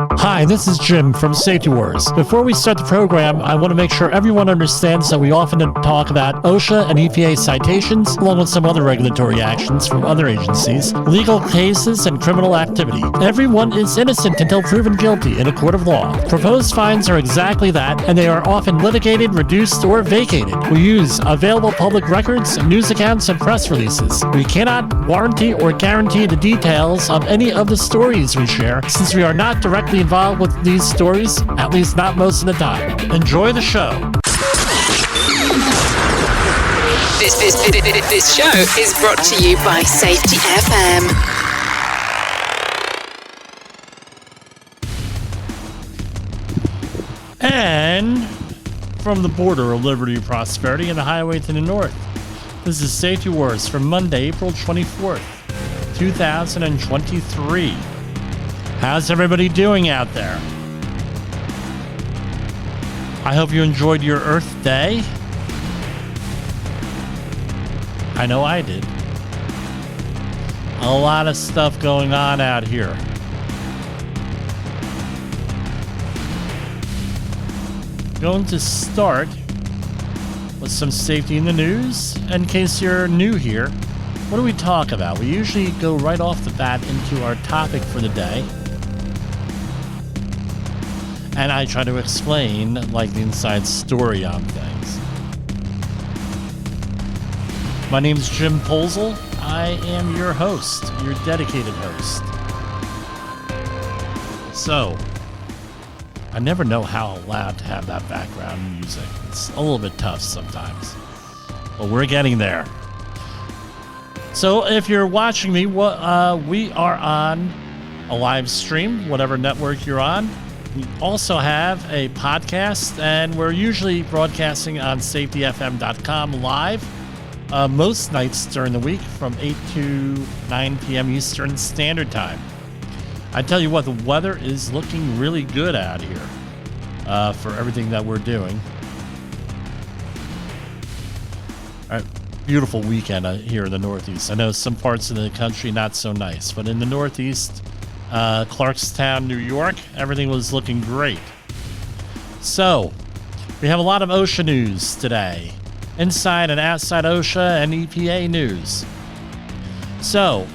Hi, this is Jim from Safety Wars. Before we start the program, I want to make sure everyone understands that we often talk about OSHA and EPA citations, along with some other regulatory actions from other agencies, legal cases, and criminal activity. Everyone is innocent until proven guilty in a court of law. Proposed fines are exactly that, and they are often litigated, reduced, or vacated. We use available public records, news accounts, and press releases. We cannot warranty or guarantee the details of any of the stories we share, since we are not directly involved with these stories, at least not most of the time. Enjoy the show. This show is brought to you by Safety FM. And from the border of liberty and prosperity and the highway to the north, this is Safety Wars for Monday, April 24th, 2023. How's everybody doing out there? I hope you enjoyed your Earth Day. I know I did. A lot of stuff going on out here. Going to start with some safety in the news. In case you're new here, what do we talk about? We usually go right off the bat into our topic for the day. And I try to explain, like, the inside story on things. My name's Jim Polzel. I am your host, your dedicated host. So, I never know how allowed to have that background music. It's a little bit tough sometimes. But we're getting there. So, if you're watching me, we are on a live stream, whatever network you're on. We also have a podcast, and we're usually broadcasting on safetyfm.com live most nights during the week from 8 to 9 p.m. Eastern Standard Time. I tell you what, the weather is looking really good out here for everything that we're doing. All right, beautiful weekend here in the Northeast. I know some parts of the country not so nice, but in the Northeast, Clarkstown, New York, everything was looking great. So, we have a lot of OSHA news today. Inside and outside OSHA and EPA news. So,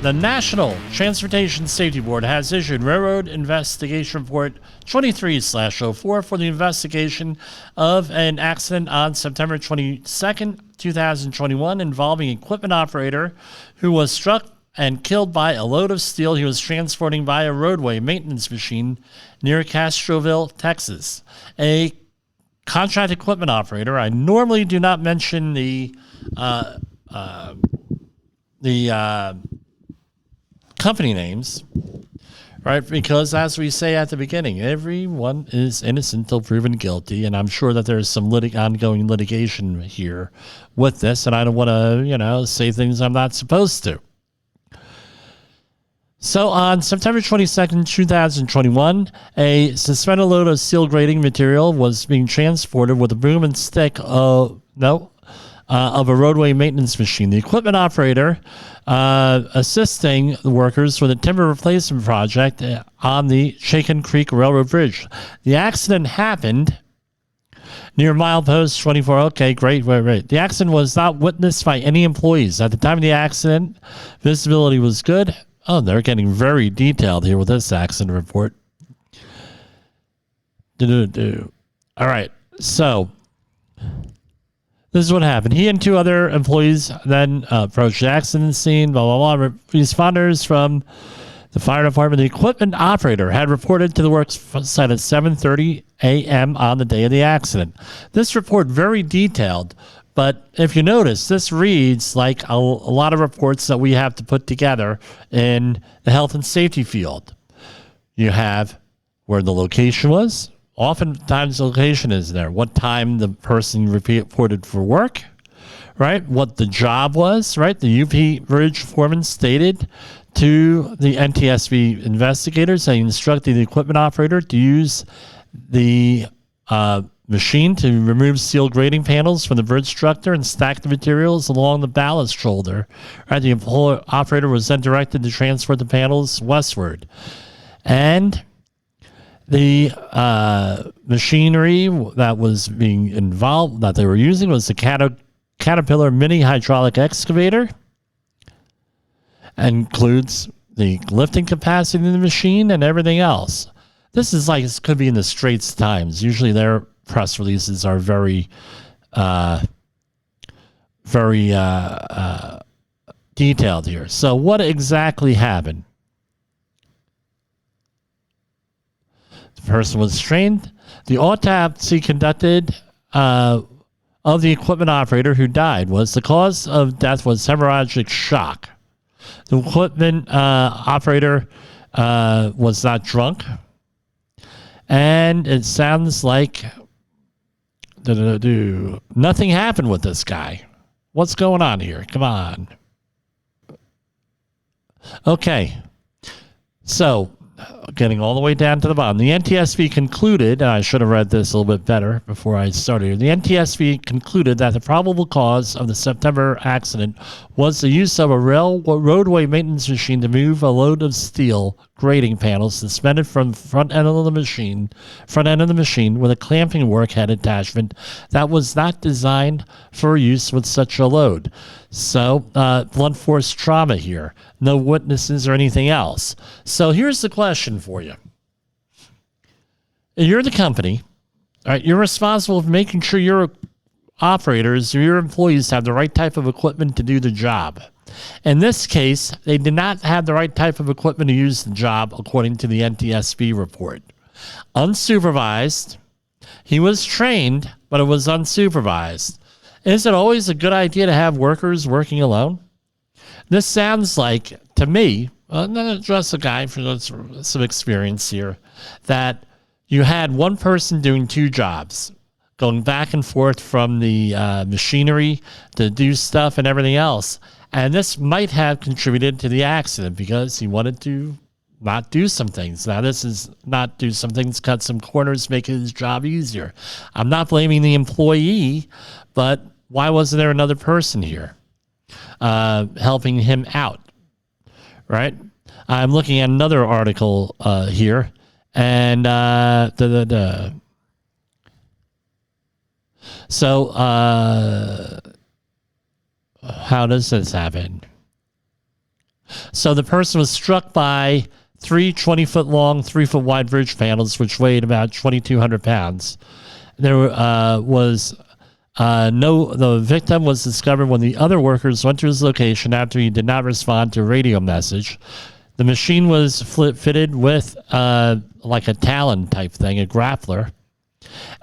the National Transportation Safety Board has issued Railroad Investigation Report 23/04 for the investigation of an accident on September 22nd, 2021 involving an equipment operator who was struck and killed by a load of steel he was transporting by a roadway maintenance machine near Castroville, Texas. A contract equipment operator. I normally do not mention the company names, right? Because as we say at the beginning, everyone is innocent until proven guilty, and I'm sure that there's some ongoing litigation here with this, and I don't want to, say things I'm not supposed to. So on September 22nd, 2021, a suspended load of steel grating material was being transported with a boom and stick of a roadway maintenance machine. The equipment operator assisting the workers with a timber replacement project on the Shaken Creek Railroad Bridge. The accident happened near milepost 24. Okay, great. The accident was not witnessed by any employees. At the time of the accident, visibility was good. Oh, they're getting very detailed here with this accident report. All right, so this is what happened. He and two other employees then approached the accident scene, blah, blah, blah. Responders from the fire department, the equipment operator had reported to the work site at 7:30 a.m. on the day of the accident. This report very detailed. But if you notice, this reads like a lot of reports that we have to put together in the health and safety field. You have where the location was. Oftentimes the location is there. What time the person reported for work, right? What the job was, right? The UP bridge foreman stated to the NTSB investigators, they instructed the equipment operator to use the machine to remove steel grating panels from the bridge structure and stack the materials along the ballast shoulder. Right, the operator was then directed to transport the panels westward. And The machinery that was being involved, that they were using, was the Caterpillar mini hydraulic excavator. Includes the lifting capacity of the machine and everything else. This is like, this could be in the Straits Times. Usually their press releases are very detailed here. So what exactly happened? The person was trained. The autopsy conducted of the equipment operator who died was the cause of death was hemorrhagic shock. The equipment operator was not drunk. And it sounds like nothing happened with this guy. What's going on here? Come on. Okay. So, getting all the way down to the bottom. The NTSB concluded, and I should have read this a little bit better before I started here. The NTSB concluded that the probable cause of the September accident was the use of a roadway maintenance machine to move a load of steel grating panels suspended from front end of the machine with a clamping workhead attachment that was not designed for use with such a load. So, blunt force trauma here. No witnesses or anything else. So here's the question for you. You're the company. All right, you're responsible for making sure your operators or your employees have the right type of equipment to do the job. In this case, they did not have the right type of equipment to use the job, according to the NTSB report. Unsupervised. He was trained, but it was unsupervised. Is it always a good idea to have workers working alone? This sounds like, to me, just a guy for some experience here, that you had one person doing two jobs, going back and forth from the machinery to do stuff and everything else. And this might have contributed to the accident because he wanted to not do some things. Now, this is not do some things, cut some corners, make his job easier. I'm not blaming the employee, but why wasn't there another person here helping him out, right? I'm looking at another article here, and so how does this happen? So the person was struck by three 20-foot-long, 3-foot-wide bridge panels, which weighed about 2,200 pounds. There the victim was discovered when the other workers went to his location after he did not respond to a radio message. The machine was fitted with like a talon type thing, a grappler,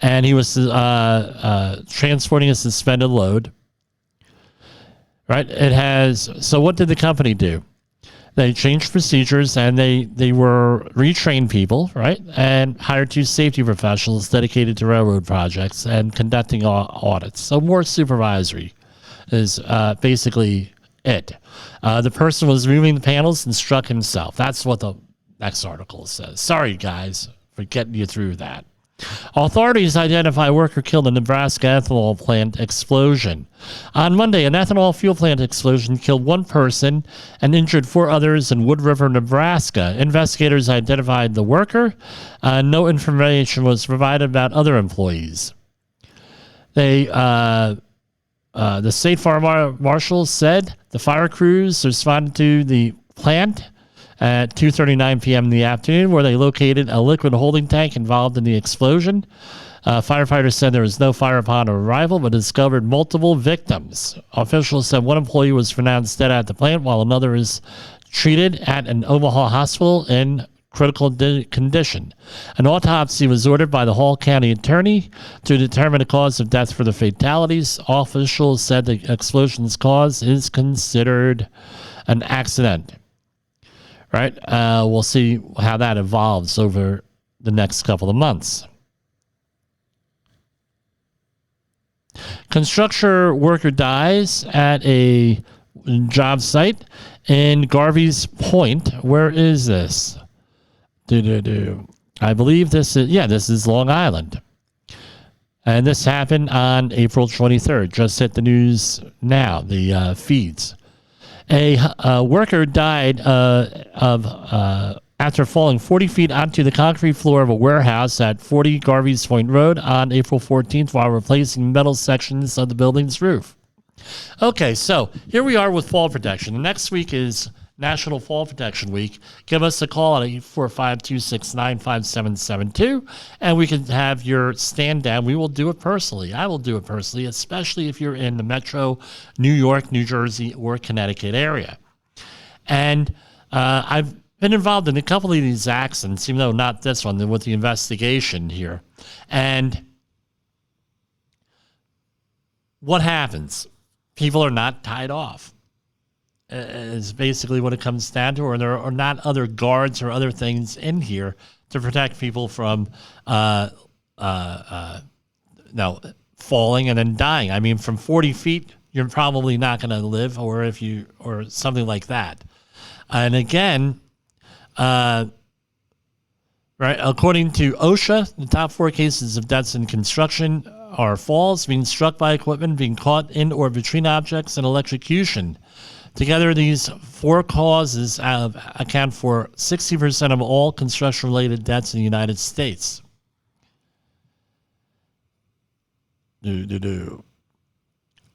and he was transporting a suspended load. Right? So what did the company do? They changed procedures and they were retrained people, right? And hired two safety professionals dedicated to railroad projects and conducting audits. So more supervisory is basically it. The person was moving the panels and struck himself. That's what the next article says. Sorry, guys, for getting you through that. Authorities identify worker killed in Nebraska ethanol plant explosion. On Monday, an ethanol fuel plant explosion killed one person and injured four others in Wood River, Nebraska. Investigators identified the worker. No information was provided about other employees. The state fire marshal said the fire crews responded to the plant at 2:39 p.m. in the afternoon, where they located a liquid holding tank involved in the explosion. Firefighters said there was no fire upon arrival, but discovered multiple victims. Officials said one employee was pronounced dead at the plant, while another is treated at an Omaha hospital in critical condition. An autopsy was ordered by the Hall County Attorney to determine the cause of death for the fatalities. Officials said the explosion's cause is considered an accident. Right? We'll see how that evolves over the next couple of months. Construction worker dies at a job site in Garvey's Point. Where is this? I believe this is Long Island. And this happened on April 23rd. Just hit the news now, the feeds. A worker died of after falling 40 feet onto the concrete floor of a warehouse at 40 Garvey's Point Road on April 14th while replacing metal sections of the building's roof. Okay, so here we are with fall protection. Next week is National Fall Protection Week. Give us a call at 845-269-5772, and we can have your stand down. We will do it personally. I will do it personally, especially if you're in the metro New York, New Jersey, or Connecticut area. And I've been involved in a couple of these accidents, even though not this one, with the investigation here. And what happens? People are not tied off. Is basically what it comes down to, or there are not other guards or other things in here to protect people from falling and then dying. I mean, from 40 feet, you're probably not going to live, or something like that. And again, right, according to OSHA, the top 4 cases of deaths in construction are falls, being struck by equipment, being caught in or between objects, and electrocution. Together, these 4 causes account for 60% of all construction-related deaths in the United States.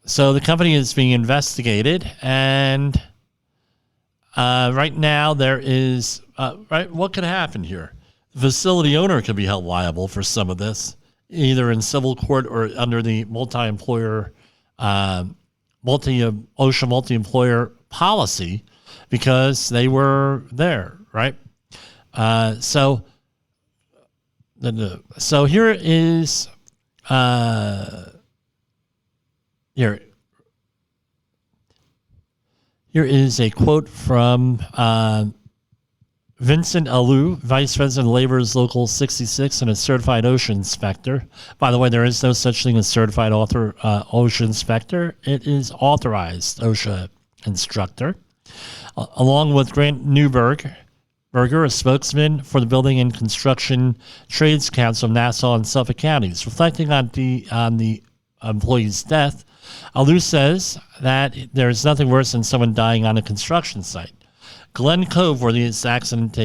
So the company is being investigated, and right now there is what could happen here? The facility owner could be held liable for some of this, either in civil court or under the multi-employer OSHA multi-employer policy, because they were there, right? So here is here is a quote from Vincent Alou, Vice President of Labor's Local 66 and a certified OSHA inspector. By the way, there is no such thing as certified OSHA inspector. It is authorized OSHA instructor. Along with Grant Newberger, a spokesman for the Building and Construction Trades Council of Nassau and Suffolk counties. Reflecting on the employee's death, Alou says that there is nothing worse than someone dying on a construction site. Glen Cove, where this accident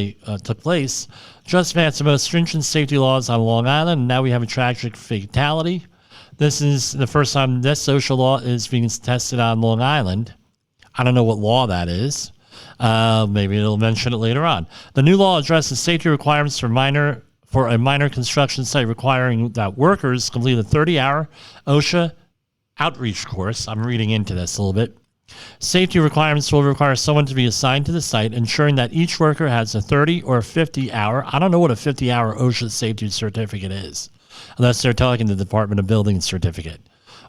took place, just passed the most stringent safety laws on Long Island, and now we have a tragic fatality. This is the first time this OSHA law is being tested on Long Island. I don't know what law that is. Maybe it'll mention it later on. The new law addresses safety requirements for a minor construction site, requiring that workers complete a 30-hour OSHA outreach course. I'm reading into this a little bit. Safety requirements will require someone to be assigned to the site, ensuring that each worker has a 30 or 50-hour. I don't know what a 50-hour OSHA safety certificate is, unless they're talking the Department of Building certificate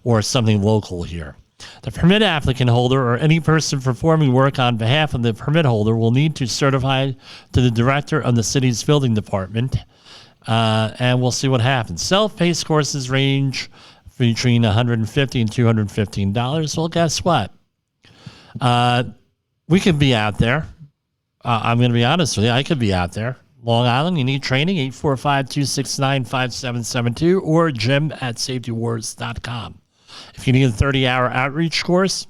or something local here. The permit applicant holder or any person performing work on behalf of the permit holder will need to certify to the director of the city's building department, and we'll see what happens. Self-paced courses range between $150 and $215. Well, guess what? We could be out there. I'm going to be honest with you. I could be out there. Long Island, you need training, 845-269-5772 or jim@safetywars.com. If you need a 30-hour outreach course,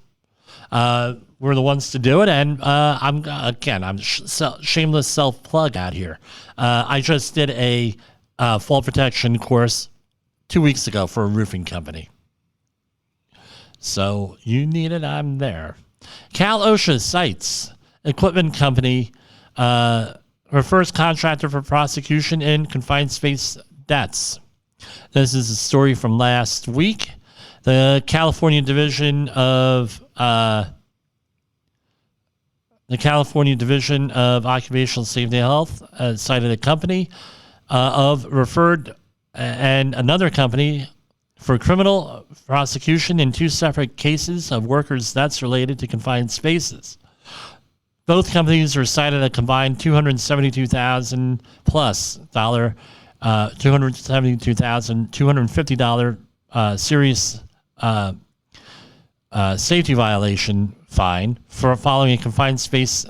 we're the ones to do it. And I'm shameless self-plug out here. I just did a fall protection course 2 weeks ago for a roofing company. So you need it, I'm there. Cal OSHA cites equipment company refers contractor for prosecution in confined space deaths. This is a story from last week. The California Division of Occupational Safety and Health cited a company referred and another company for criminal prosecution in 2 separate cases of workers' deaths related to confined spaces. Both companies were cited a combined $272,000 plus $250 serious safety violation fine for following a confined space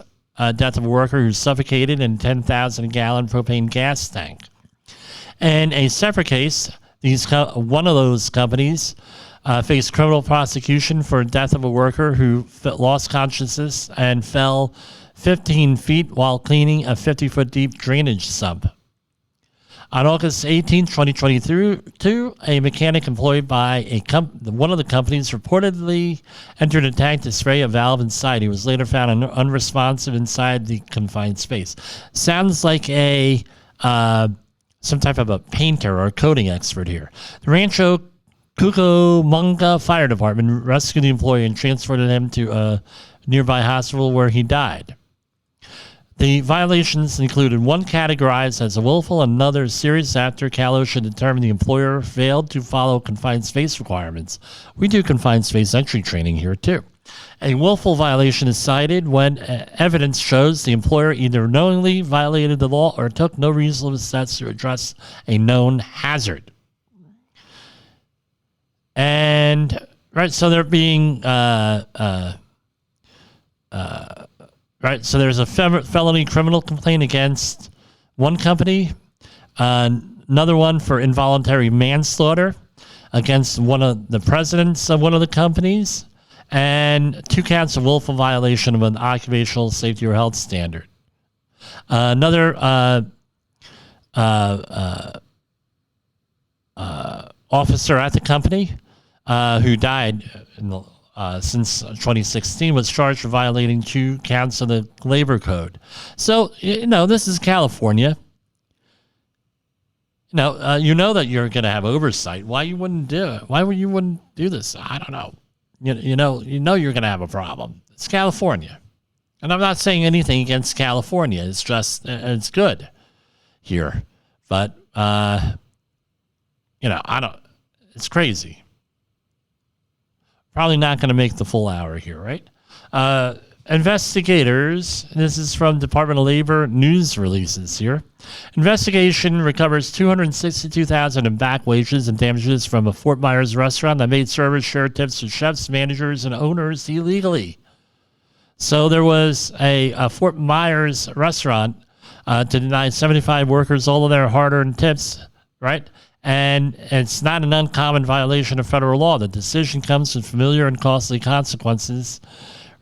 death of a worker who suffocated in a 10,000-gallon propane gas tank. In a separate case, one of those companies faced criminal prosecution for death of a worker who lost consciousness and fell 15 feet while cleaning a 50-foot deep drainage sump. On August 18, 2022, a mechanic employed by one of the companies reportedly entered a tank to spray a valve inside. He was later found unresponsive inside the confined space. Sounds like some type of a painter or coating expert here. The Rancho Cucamonga Fire Department rescued the employee and transported him to a nearby hospital where he died. The violations included one categorized as a willful and another serious after CalOSHA determined the employer failed to follow confined space requirements. We do confined space entry training here too. A willful violation is cited when evidence shows the employer either knowingly violated the law or took no reasonable steps to address a known hazard. And, right, so they're being, right, so there's a felony criminal complaint against one company, another one for involuntary manslaughter against one of the presidents of one of the companies, and 2 counts of willful violation of an occupational safety or health standard. Another officer at the company who died since 2016 was charged for violating 2 counts of the labor code. So, this is California. You know that you're going to have oversight. Why you wouldn't do it? Why you wouldn't do this? I don't know. You know you're going to have a problem. It's California. And I'm not saying anything against California. It's just, it's good here. But, it's crazy. Probably not going to make the full hour here, right? Investigators, this is from Department of Labor news releases here. Investigation recovers $262,000 in back wages and damages from a Fort Myers restaurant that made servers share tips with chefs, managers, and owners illegally. So there was a Fort Myers restaurant to deny 75 workers all of their hard-earned tips, right? And it's not an uncommon violation of federal law. The decision comes with familiar and costly consequences,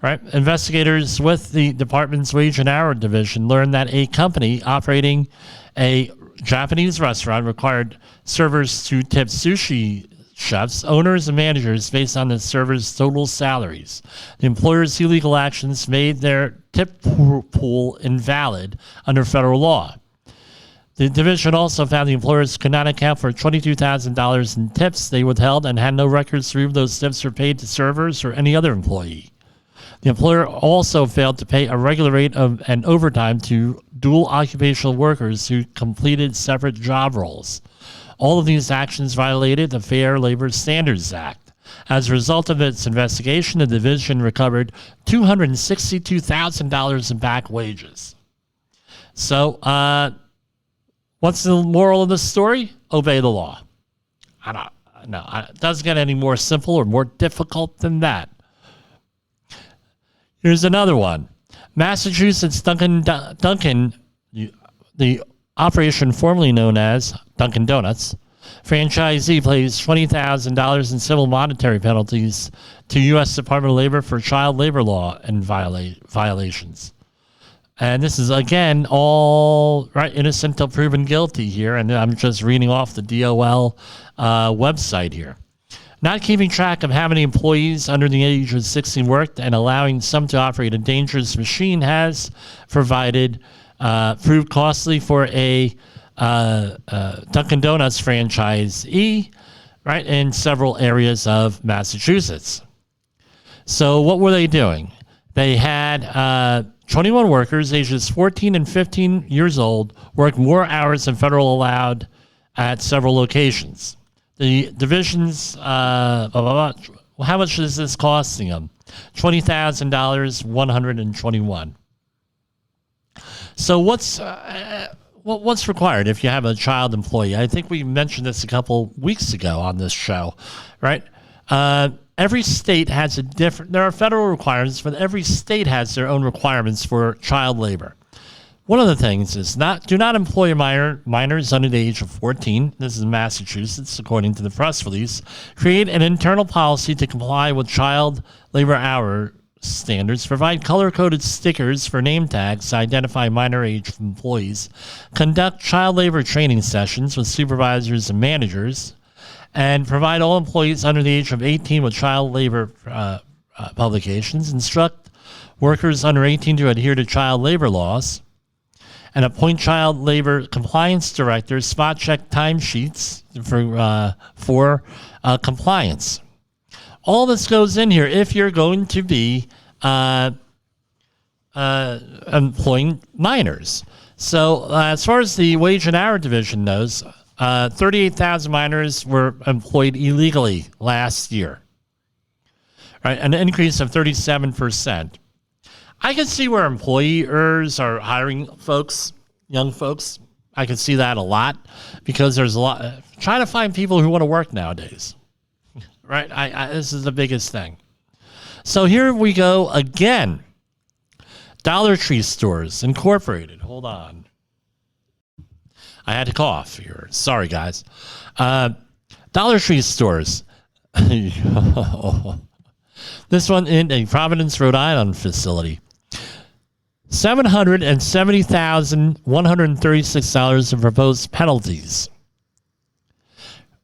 right? Investigators with the department's Wage and Hour Division learned that a company operating a Japanese restaurant required servers to tip sushi chefs, owners, and managers based on the servers' total salaries. The employer's illegal actions made their tip pool invalid under federal law. The division also found the employers could not account for $22,000 in tips they withheld and had no records to prove those tips were paid to servers or any other employee. The employer also failed to pay a regular rate of an overtime to dual occupational workers who completed separate job roles. All of these actions violated the Fair Labor Standards Act. As a result of its investigation, the division recovered $262,000 in back wages. So, what's the moral of the story? Obey the law. It doesn't get any more simple or more difficult than that. Here's another one. Massachusetts Dunkin', the operation formerly known as Dunkin' Donuts, franchisee pays $20,000 in civil monetary penalties to U.S. Department of Labor for child labor law and violations. And this is, again, all right, innocent until proven guilty here. And I'm just reading off the DOL website here. Not keeping track of how many employees under the age of 16 worked and allowing some to operate a dangerous machine has proved costly for a Dunkin' Donuts franchisee, right, in several areas of Massachusetts. So what were they doing? They had 21 workers, ages 14 and 15 years old, worked more hours than federal allowed at several locations. The divisions, how much is this costing them? $20,000, 121. So what's required if you have a child employee? I think we mentioned this a couple weeks ago on this show, right? Every state has there are federal requirements, but every state has their own requirements for child labor. One of the things is do not employ minors under the age of 14. This is Massachusetts, according to the press release. Create an internal policy to comply with child labor hours standards, provide color-coded stickers for name tags to identify minor-age employees, conduct child labor training sessions with supervisors and managers, and provide all employees under the age of 18 with child labor publications, instruct workers under 18 to adhere to child labor laws, and appoint child labor compliance directors, spot check timesheets for compliance. All this goes in here if you're going to be employing minors. So as far as the wage and hour division knows, 38,000 minors were employed illegally last year, right? An increase of 37%. I can see where employers are hiring folks, young folks. I can see that a lot because there's a lot trying to find people who want to work nowadays, right? This is the biggest thing. So here we go again. Dollar Tree Stores Incorporated. Hold on. I had to cough here. Sorry, guys. Dollar Tree Stores. This one in a Providence, Rhode Island facility. $770,136 in proposed penalties.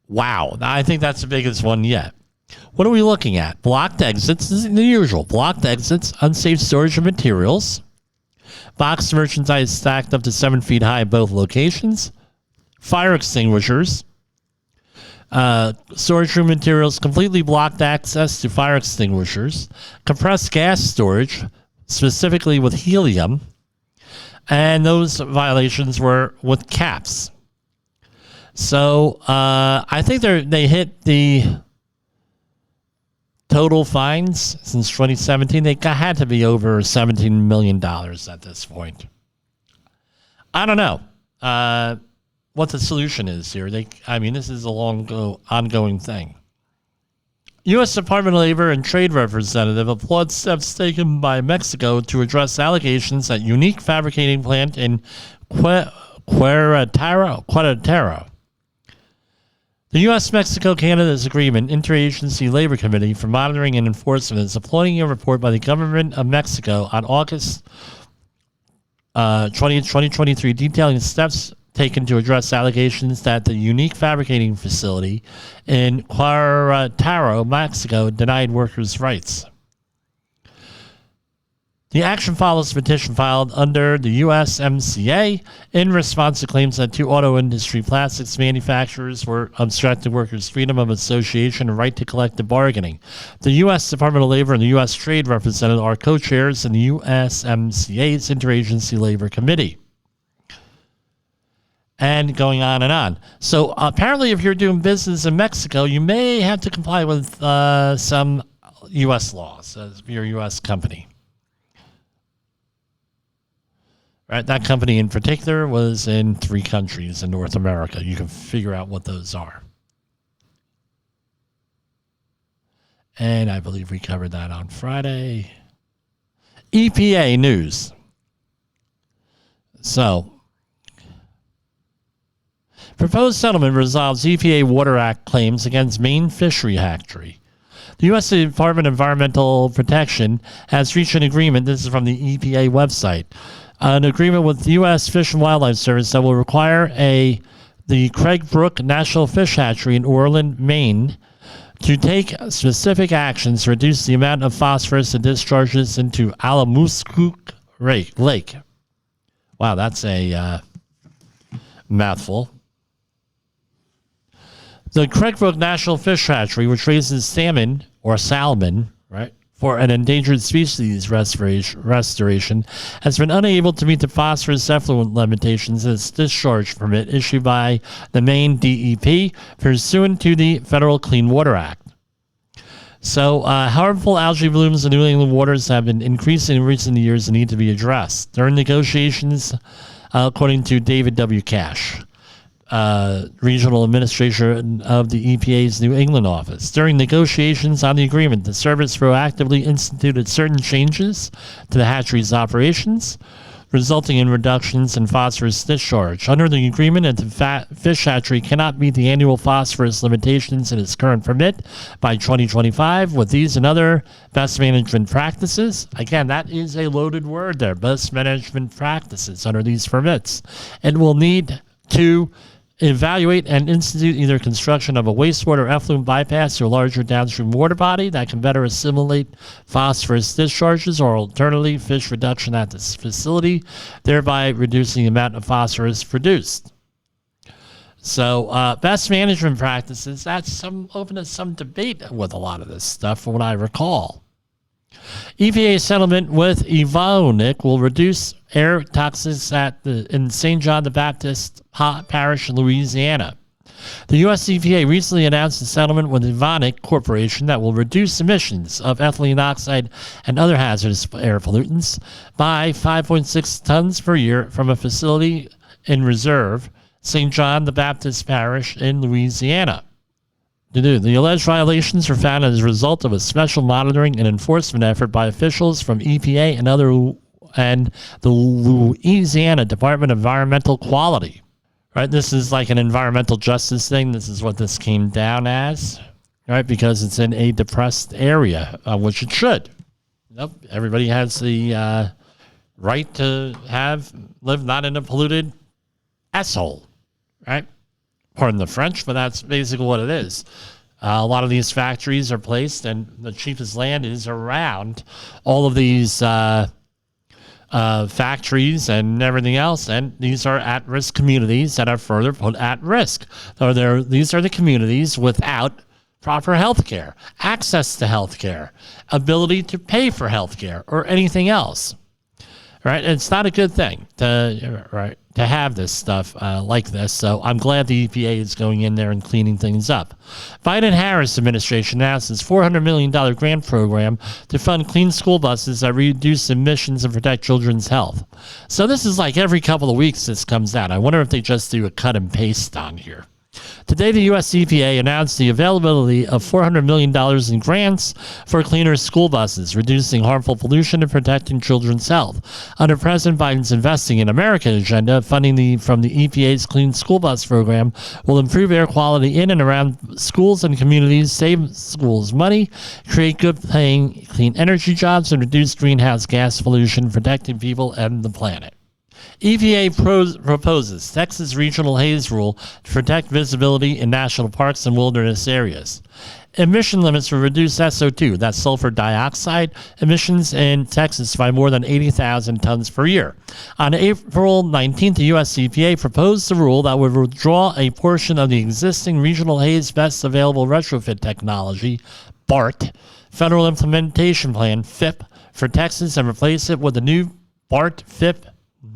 Wow. I think that's the biggest one yet. What are we looking at? Blocked exits. This is the usual. Blocked exits, unsafe storage of materials, boxed merchandise stacked up to 7 feet high at both locations, fire extinguishers, storage room materials, completely blocked access to fire extinguishers, compressed gas storage, specifically with helium, and those violations were with caps. So I think they hit the total fines since 2017. They had to be over $17 million at this point. I don't know what the solution is here. This is a ongoing thing. U.S. Department of Labor and Trade Representative applauds steps taken by Mexico to address allegations at unique fabricating plant in Querétaro. The U.S.-Mexico-Canada's Agreement Interagency Labor Committee for Monitoring and Enforcement is applauding a report by the government of Mexico on August 20th, 2023, detailing steps taken to address allegations that the unique fabricating facility in Querétaro, Mexico, denied workers' rights. The action follows a petition filed under the USMCA in response to claims that 2 auto industry plastics manufacturers were obstructing workers' freedom of association and right to collective bargaining. The U.S. Department of Labor and the U.S. Trade Representative are co-chairs in the USMCA's Interagency Labor Committee. And going on and on. So apparently if you're doing business in Mexico, you may have to comply with some U.S. laws as your U.S. company. Right, that company in particular was in 3 countries in North America. You can figure out what those are. And I believe we covered that on Friday. EPA news. So, proposed settlement resolves EPA Water Act claims against Maine fishery hatchery. The U.S. Department of Environmental Protection has reached an agreement. This is from the EPA website. An agreement with the U.S. Fish and Wildlife Service that will require the Craig Brook National Fish Hatchery in Orland, Maine, to take specific actions to reduce the amount of phosphorus it discharges into Alamuskuk Lake. Wow, that's a mouthful. The Craig Brook National Fish Hatchery, which raises salmon, right, for an endangered species restoration, has been unable to meet the phosphorus effluent limitations in its discharge permit issued by the Maine DEP pursuant to the Federal Clean Water Act. So harmful algae blooms in New England waters have been increasing in recent years and need to be addressed. During negotiations, according to David W. Cash, Regional Administrator of the EPA's New England office. During negotiations on the agreement, the service proactively instituted certain changes to the hatchery's operations. resulting in reductions in phosphorus discharge. Under the agreement, the fish hatchery cannot meet the annual phosphorus limitations in its current permit by 2025. With these and other best management practices, again, that is a loaded word there, best management practices under these permits, it will need to evaluate and institute either construction of a wastewater effluent bypass to a larger downstream water body that can better assimilate phosphorus discharges, or alternatively fish reduction at this facility, thereby reducing the amount of phosphorus produced. So best management practices, that's open to some debate with a lot of this stuff from what I recall. EPA settlement with Evonik will reduce air toxics in St. John the Baptist Parish in Louisiana. The U.S. EPA recently announced a settlement with Evonik Corporation that will reduce emissions of ethylene oxide and other hazardous air pollutants by 5.6 tons per year from a facility in Reserve, St. John the Baptist Parish in Louisiana. The alleged violations were found as a result of a special monitoring and enforcement effort by officials from EPA and the Louisiana Department of Environmental Quality. Right, this is like an environmental justice thing. This is what this came down as, right? Because it's in a depressed area, which it should. Nope, everybody has the right to live not in a polluted asshole, right? Pardon the French, but that's basically what it is. A lot of these factories are placed, and the cheapest land is around all of these factories and everything else, and these are at-risk communities that are further put at risk. These are the communities without proper health care, access to health care, ability to pay for health care, or anything else. Right? It's not a good thing to have this stuff like this. So I'm glad the EPA is going in there and cleaning things up. Biden-Harris administration announced its $400 million grant program to fund clean school buses that reduce emissions and protect children's health. So this is like every couple of weeks this comes out. I wonder if they just do a cut and paste on here. Today, the U.S. EPA announced the availability of $400 million in grants for cleaner school buses, reducing harmful pollution and protecting children's health. Under President Biden's Investing in America agenda, funding from the EPA's Clean School Bus program will improve air quality in and around schools and communities, save schools money, create good-paying clean energy jobs, and reduce greenhouse gas pollution, protecting people and the planet. EPA proposes Texas regional haze rule to protect visibility in national parks and wilderness areas. Emission limits will reduce SO2, that's sulfur dioxide, emissions in Texas by more than 80,000 tons per year. On April 19th, the U.S. EPA proposed a rule that would withdraw a portion of the existing regional haze best available retrofit technology, BART, Federal Implementation Plan, FIP, for Texas and replace it with a new BART FIP.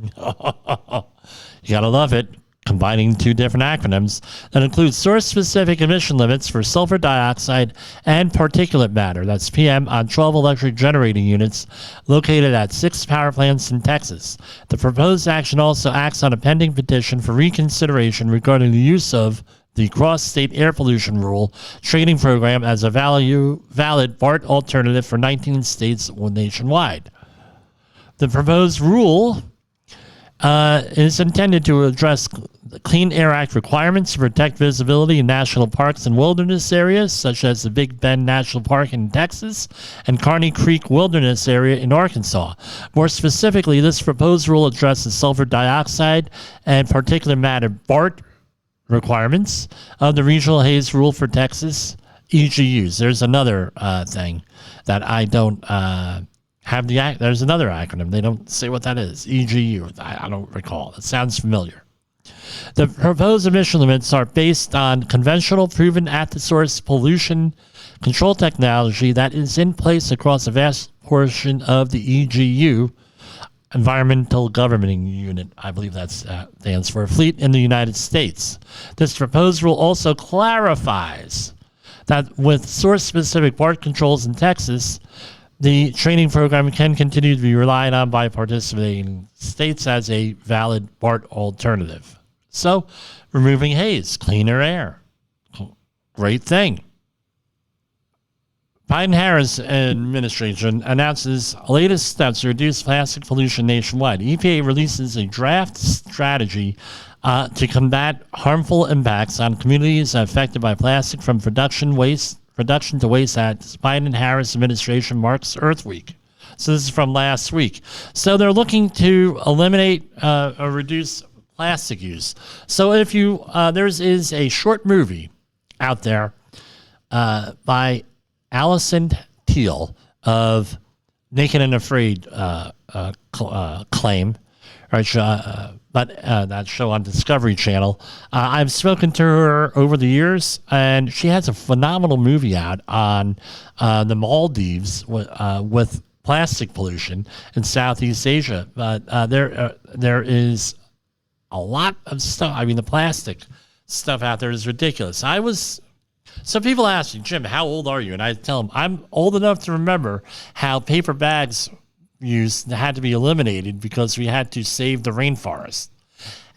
You gotta love it. Combining two different acronyms that include source-specific emission limits for sulfur dioxide and particulate matter, that's PM, on 12 electric generating units located at 6 power plants in Texas. The proposed action also acts on a pending petition for reconsideration regarding the use of the Cross-State Air Pollution Rule training program as a valid BART alternative for 19 states nationwide. The proposed rule is intended to address the Clean Air Act requirements to protect visibility in national parks and wilderness areas, such as the Big Bend National Park in Texas and Kearney Creek Wilderness Area in Arkansas. More specifically, this proposed rule addresses sulfur dioxide and particulate matter BART requirements of the Regional Haze Rule for Texas, EGUs. There's another thing that I don't... there's another acronym. They don't say what that is. EGU. I don't recall. It sounds familiar. The proposed emission limits are based on conventional, proven at-the-source pollution control technology that is in place across a vast portion of the EGU, Environmental Governing Unit, I believe that stands for, fleet in the United States. This proposed rule also clarifies that with source-specific BART controls in Texas, the training program can continue to be relied on by participating states as a valid BART alternative. So, removing haze, cleaner air. Great thing. Biden-Harris administration announces latest steps to reduce plastic pollution nationwide. EPA releases a draft strategy to combat harmful impacts on communities affected by plastic from production to waste at Biden-Harris administration marks Earth Week. So this is from last week. So they're looking to eliminate or reduce plastic use. So if you there is a short movie out there by Allison Teal of Naked and Afraid claim, but that show on Discovery Channel. I've spoken to her over the years, and she has a phenomenal movie out on the Maldives with plastic pollution in Southeast Asia. But there is a lot of stuff. I mean, the plastic stuff out there is ridiculous. Some people ask me, Jim, how old are you? And I tell them I'm old enough to remember how paper bags use had to be eliminated because we had to save the rainforest.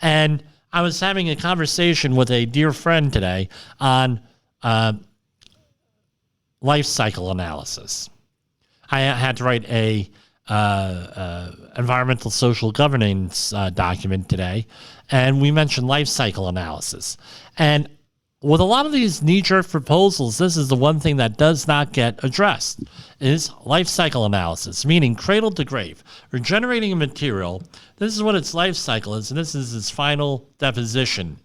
And I was having a conversation with a dear friend today on life cycle analysis. I had to write a environmental social governance document today, and we mentioned life cycle analysis. And with a lot of these knee-jerk proposals, this is the one thing that does not get addressed, is life cycle analysis, meaning cradle to grave. Regenerating a material, this is what its life cycle is, and this is its final deposition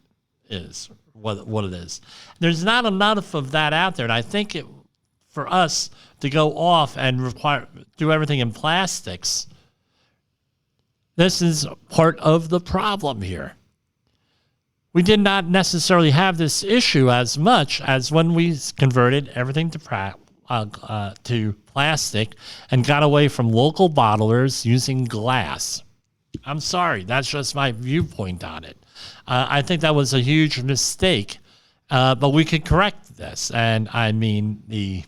is, what it is. There's not enough of that out there, and I think for us to go off and do everything in plastics, this is part of the problem here. We did not necessarily have this issue as much as when we converted everything to plastic and got away from local bottlers using glass. I'm sorry, that's just my viewpoint on it. I think that was a huge mistake, but we could correct this. And I mean, the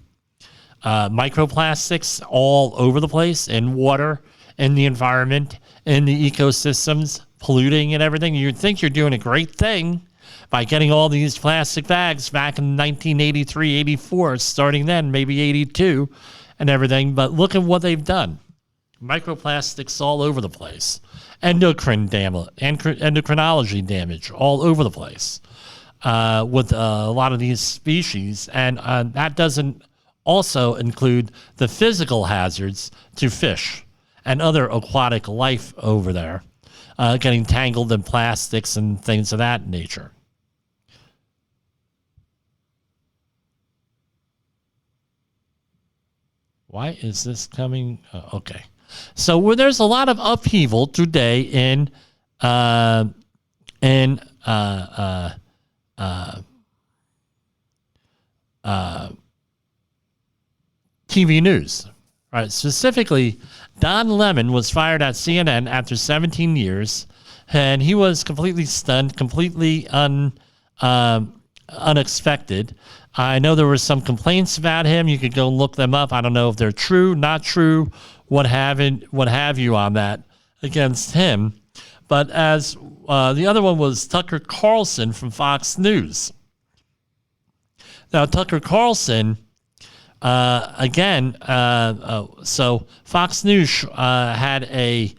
microplastics all over the place in water, in the environment, in the ecosystems, polluting and everything. You'd think you're doing a great thing by getting all these plastic bags back in 1983, 84, starting then, maybe 82 and everything. But look at what they've done. Microplastics all over the place. Endocrinology damage all over the place with a lot of these species. And that doesn't also include the physical hazards to fish and other aquatic life over there. Getting tangled in plastics and things of that nature. Why is this coming? Okay. So there's a lot of upheaval today in TV news. Right, specifically, Don Lemon was fired at CNN after 17 years, and he was completely stunned, completely unexpected. I know there were some complaints about him. You could go look them up. I don't know if they're true, not true, what have you on that against him. But as the other one was Tucker Carlson from Fox News. Now, Tucker Carlson... so Fox News had a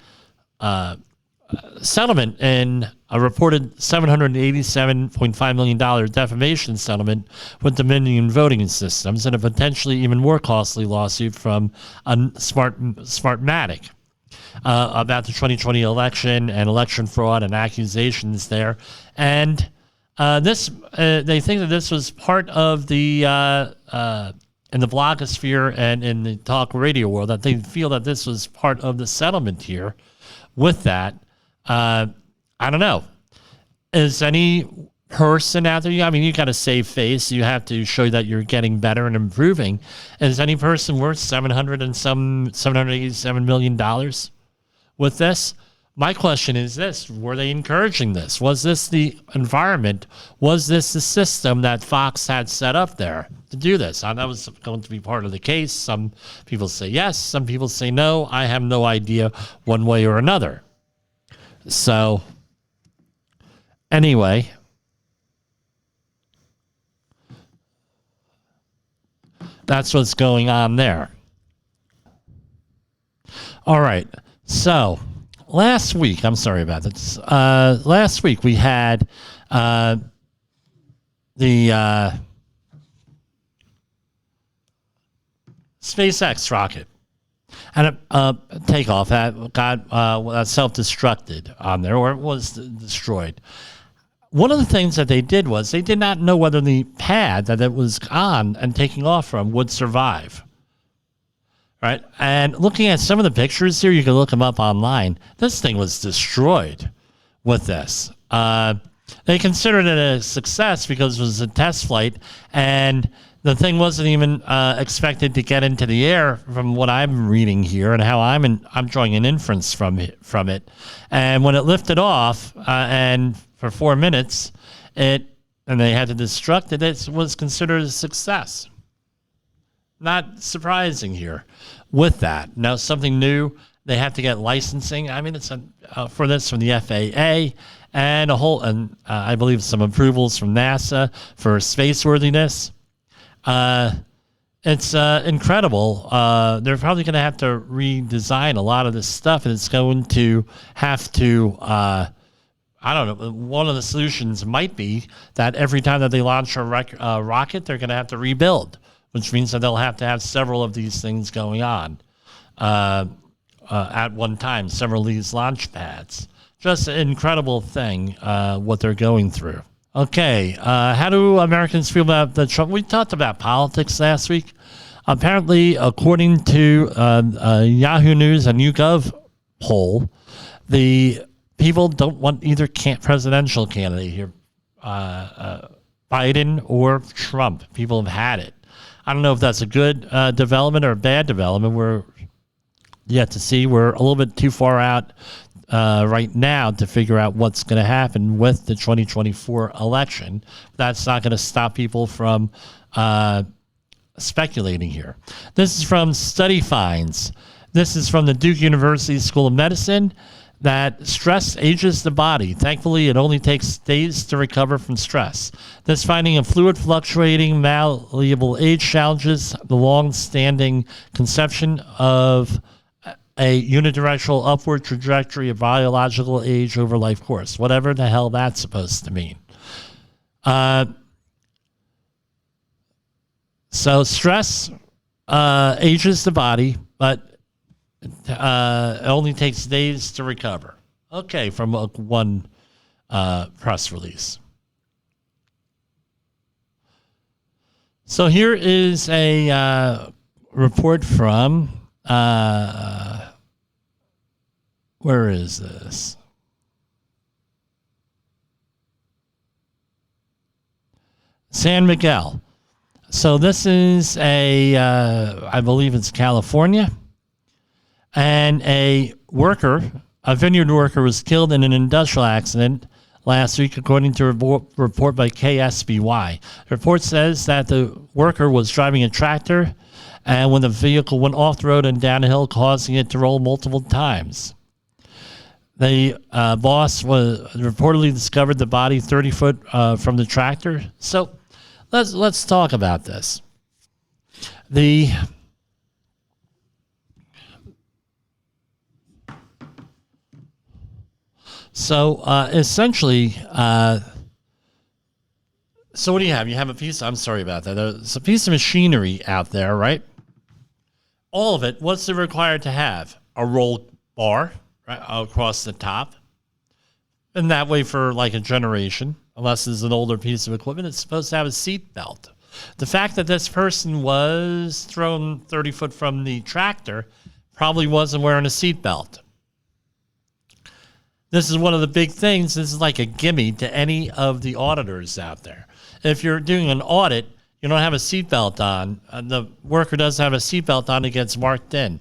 settlement in a reported $787.5 million defamation settlement with Dominion Voting Systems and a potentially even more costly lawsuit from Smartmatic about the 2020 election and election fraud and accusations there. And they think that this was part of the in the blogosphere and in the talk radio world, that they feel that this was part of the settlement here. With that, I don't know. Is any person out there, I mean, you got to save face. You have to show that you're getting better and improving. Is any person worth $787 million with this? My question is this: were they encouraging this? Was this the environment? Was this the system that Fox had set up there to do this? That was going to be part of the case. Some people say yes, some people say no. I have no idea one way or another. So, anyway, that's what's going on there. All right. So last week, I'm sorry about this. Last week we had the SpaceX rocket and takeoff got self-destructed on there, or it was destroyed. One of the things that they did was they did not know whether the pad that it was on and taking off from would survive. Right? And looking at some of the pictures here, you can look them up online. This thing was destroyed with this. They considered it a success because it was a test flight, and the thing wasn't even expected to get into the air, from what I'm reading here and how I'm drawing an inference from it. And when it lifted off, and for 4 minutes, and they had to destruct it, it was considered a success. Not surprising here with that. Now, something new, they have to get licensing. I mean, it's for this from the FAA and I believe some approvals from NASA for spaceworthiness. It's incredible. They're probably going to have to redesign a lot of this stuff, and it's going to have to, I don't know, one of the solutions might be that every time that they launch a rocket, they're going to have to rebuild, which means that they'll have to have several of these things going on at one time, several of these launch pads. Just an incredible thing, what they're going through. Okay, how do Americans feel about the Trump? We talked about politics last week. Apparently, according to Yahoo News and YouGov poll, the people don't want either presidential candidate here, Biden or Trump. People have had it. I don't know if that's a good development or a bad development. We're yet to see. We're a little bit too far out right now to figure out what's going to happen with the 2024 election. That's not going to stop people from speculating here. This is from Study Finds. This is from the Duke University School of Medicine, that stress ages the body. Thankfully, it only takes days to recover from stress. This finding of fluid fluctuating malleable age challenges the long-standing conception of a unidirectional upward trajectory of biological age over life course, whatever the hell that's supposed to mean. So stress ages the body, but it only takes days to recover. Okay, from one press release. So here is a report from, where is this? San Miguel. So this is I believe it's California. And a vineyard worker was killed in an industrial accident last week, according to a report by KSBY. The report says that the worker was driving a tractor, and when the vehicle went off the road and down a hill, causing it to roll multiple times. The boss reportedly discovered the body 30 foot from the tractor. So let's talk about this. So essentially, so what do you have? You have a piece, I'm sorry about that. There's a piece of machinery out there, right? All of it, what's it required to have? A roll bar, right, across the top. And that way for like a generation, unless it's an older piece of equipment, it's supposed to have a seat belt. The fact that this person was thrown 30 foot from the tractor probably wasn't wearing a seat belt. This is one of the big things. This is like a gimme to any of the auditors out there. If you're doing an audit, you don't have a seatbelt on. The worker doesn't have a seatbelt on, it gets marked in.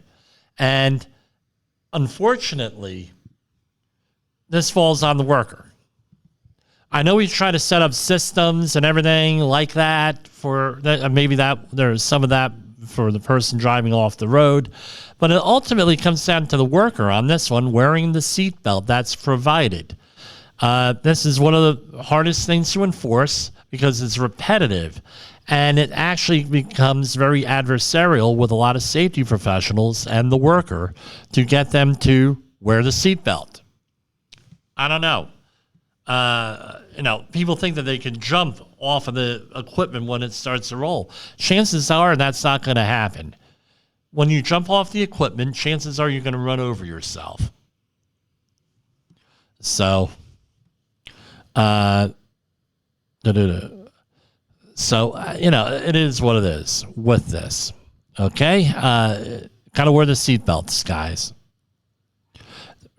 And unfortunately, this falls on the worker. I know we try to set up systems and everything like that for that. Maybe that there's some of that for the person driving off the road, but it ultimately comes down to the worker on this one wearing the seatbelt that's provided. This is one of the hardest things to enforce because it's repetitive, and it actually becomes very adversarial with a lot of safety professionals and the worker to get them to wear the seatbelt. I don't know. People think that they can jump off of the equipment when it starts to roll. Chances are that's not going to happen. When you jump off the equipment, chances are you're going to run over yourself. So, it is what it is with this. Okay? Got to wear the seatbelts, guys.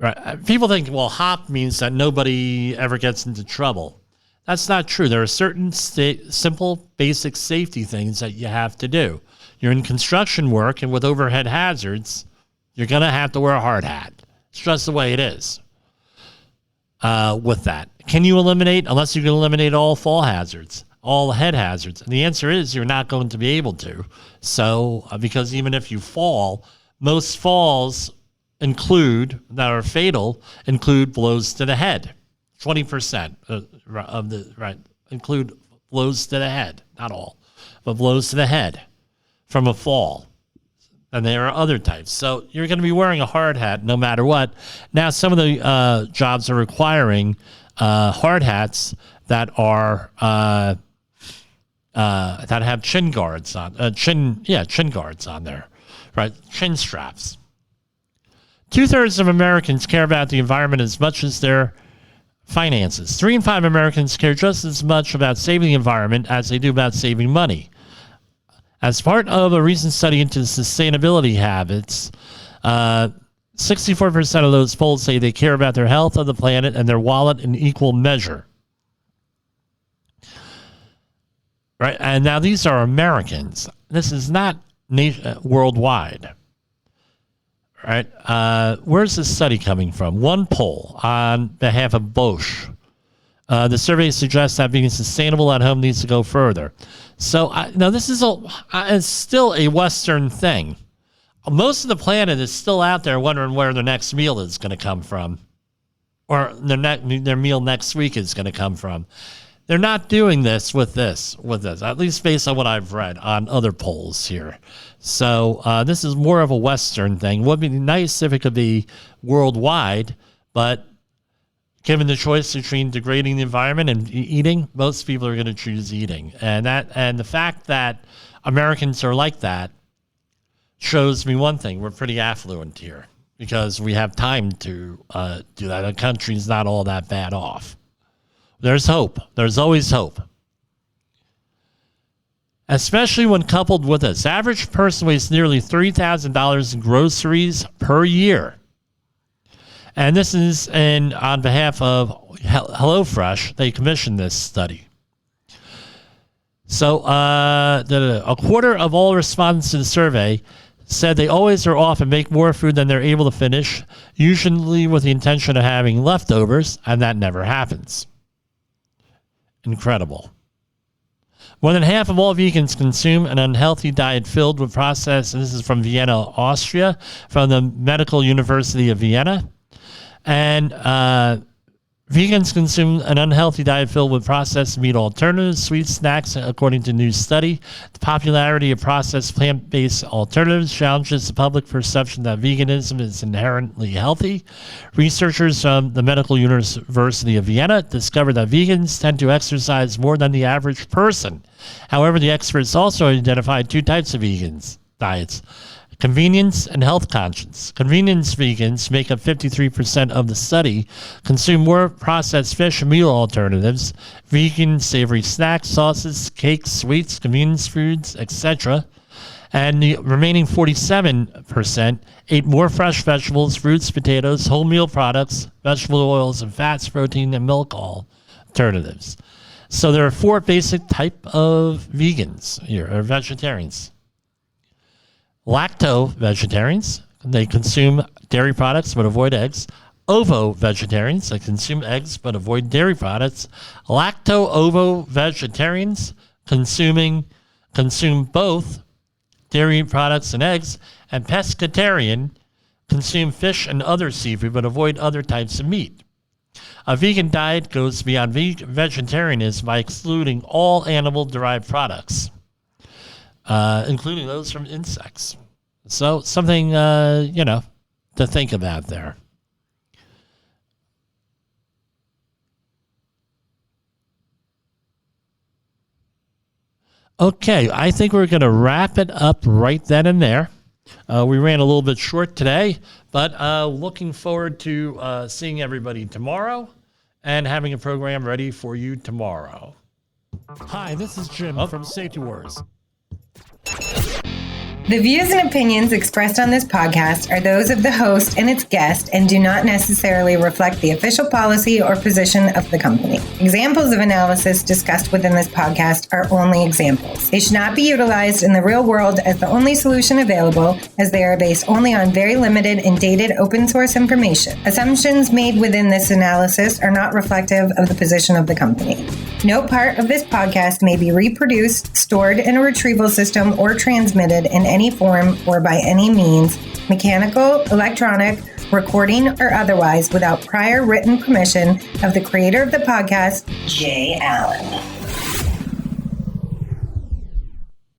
Right. People think, well, HOP means that nobody ever gets into trouble. That's not true. There are certain simple, basic safety things that you have to do. You're in construction work, and with overhead hazards, you're going to have to wear a hard hat. It's just the way it is with that. Can you eliminate, unless you can eliminate all fall hazards, all head hazards? And the answer is you're not going to be able to. So, because even if you fall, most falls that are fatal include blows to the head. 20% include blows to the head. Not all, but blows to the head from a fall. And there are other types. So you're going to be wearing a hard hat no matter what. Now, some of the jobs are requiring hard hats that are that have chin guards on chin guards on there, right? Chin straps. 2/3 of Americans care about the environment as much as their finances. 3 in 5 Americans care just as much about saving the environment as they do about saving money. As part of a recent study into sustainability habits, 64% of those polled say they care about their health of the planet and their wallet in equal measure. Right, and now these are Americans. This is not worldwide. Right, where's this study coming from? One poll on behalf of Bosch. The survey suggests that being sustainable at home needs to go further. So, this is it's still a Western thing. Most of the planet is still out there wondering where their next meal is going to come from, or their meal next week is going to come from. They're not doing this with this, at least based on what I've read on other polls here. So this is more of a Western thing. Would be nice if it could be worldwide, but given the choice between degrading the environment and eating, most people are going to choose eating. And the fact that Americans are like that shows me one thing: we're pretty affluent here because we have time to do that. The country's not all that bad off. There's hope. There's always hope. Especially when coupled with this. Average person wastes nearly $3,000 in groceries per year. And this is on behalf of HelloFresh. They commissioned this study. So a quarter of all respondents to the survey said they always are off and make more food than they're able to finish, usually with the intention of having leftovers, and that never happens. Incredible. More than half of all vegans consume an unhealthy diet filled with processed, and this is from Vienna, Austria, from the Medical University of Vienna. And vegans consume an unhealthy diet filled with processed meat alternatives, sweet snacks, according to a new study. The popularity of processed plant-based alternatives challenges the public perception that veganism is inherently healthy. Researchers from the Medical University of Vienna discovered that vegans tend to exercise more than the average person. However, the experts also identified 2 types of vegans diets: convenience and health conscious. Convenience vegans make up 53% of the study, consume more processed fish and meal alternatives, vegan savory snacks, sauces, cakes, sweets, convenience foods, etc. And the remaining 47% ate more fresh vegetables, fruits, potatoes, whole meal products, vegetable oils, and fats, protein, and milk alternatives. So there are 4 basic type of vegans here, or vegetarians. Lacto-vegetarians, they consume dairy products but avoid eggs. Ovo-vegetarians, they consume eggs but avoid dairy products. Lacto-ovo-vegetarians consume both dairy products and eggs. And pescatarian consume fish and other seafood but avoid other types of meat. A vegan diet goes beyond vegetarianism by excluding all animal-derived products, including those from insects. So something, to think about there. Okay, I think we're going to wrap it up right then and there. We ran a little bit short today, but looking forward to seeing everybody tomorrow and having a program ready for you tomorrow. Hi, this is Jim from Safety Wars. The views and opinions expressed on this podcast are those of the host and its guest and do not necessarily reflect the official policy or position of the company. Examples of analysis discussed within this podcast are only examples. They should not be utilized in the real world as the only solution available, as they are based only on very limited and dated open source information. Assumptions made within this analysis are not reflective of the position of the company. No part of this podcast may be reproduced, stored in a retrieval system, or transmitted in any form or by any means, mechanical, electronic, recording, or otherwise, without prior written permission of the creator of the podcast, Jay Allen.